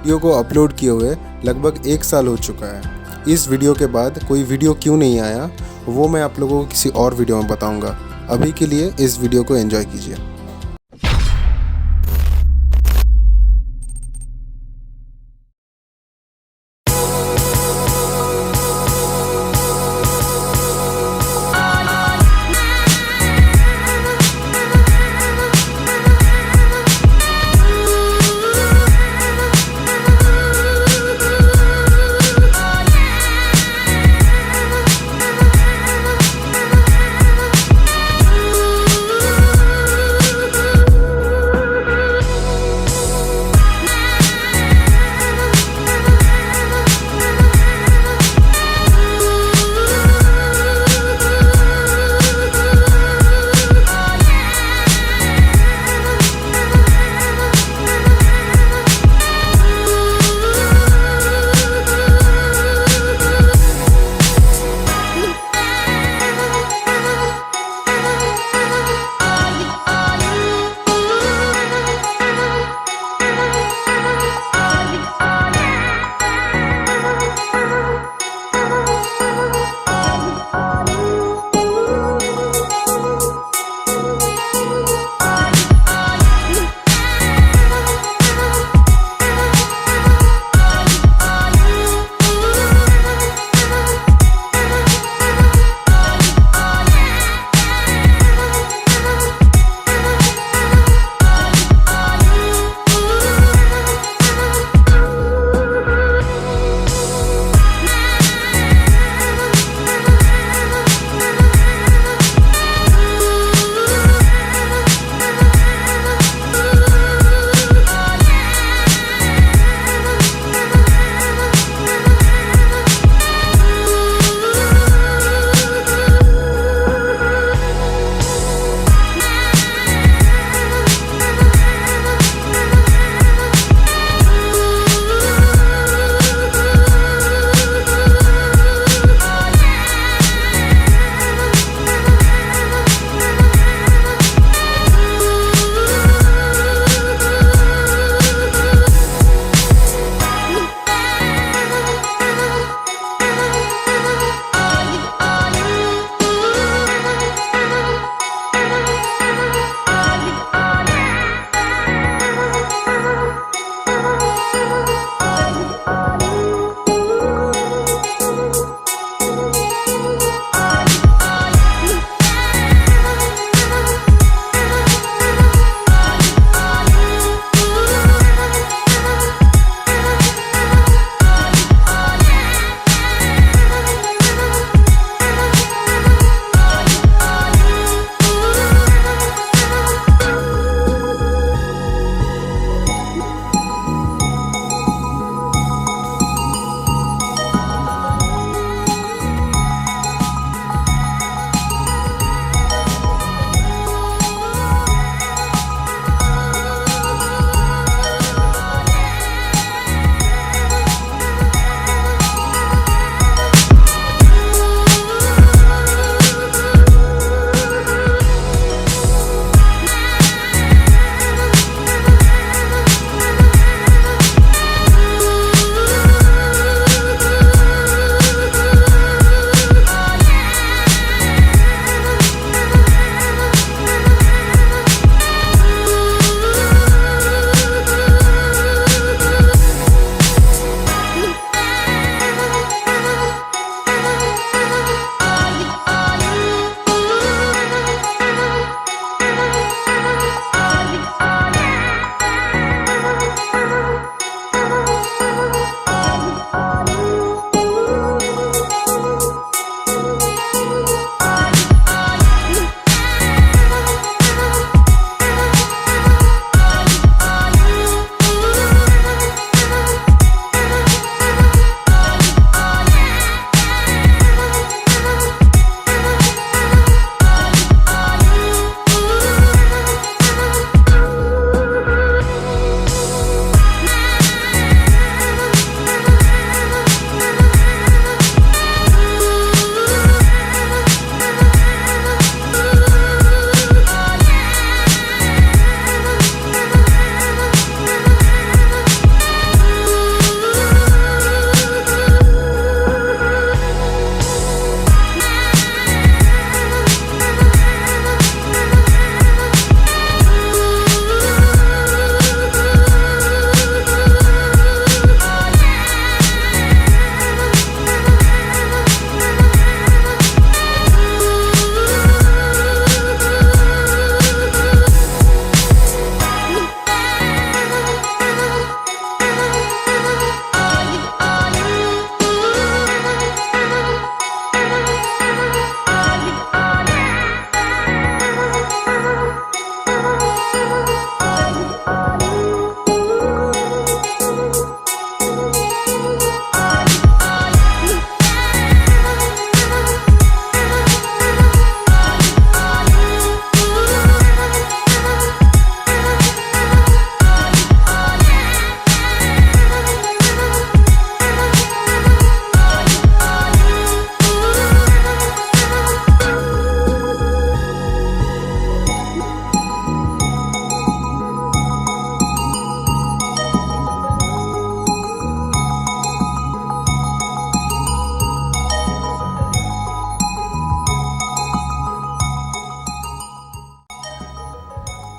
Video को upload किए हुए लगभग 1 साल हो चुका है। इस वीडियो के बाद कोई वीडियो क्यों नहीं आया वो मैं आप लोगों को किसी और वीडियो में बताऊंगा। अभी के लिए इस वीडियो को एंजॉय कीजिए।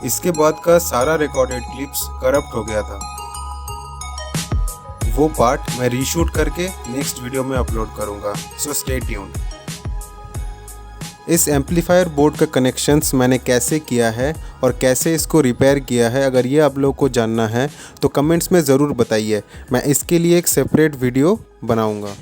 इसके बाद का सारा रिकॉर्डेड क्लिप्स करप्ट हो गया था। वो पार्ट मैं रीशूट करके नेक्स्ट वीडियो में अपलोड करूँगा, सो स्टे ट्यून्ड। इस एम्पलीफायर बोर्ड का कनेक्शंस मैंने कैसे किया है और कैसे इसको रिपेयर किया है, अगर ये आप लोग को जानना है तो कमेंट्स में ज़रूर बताइए। मैं इसके लिए एक सेपरेट वीडियो बनाऊंगा।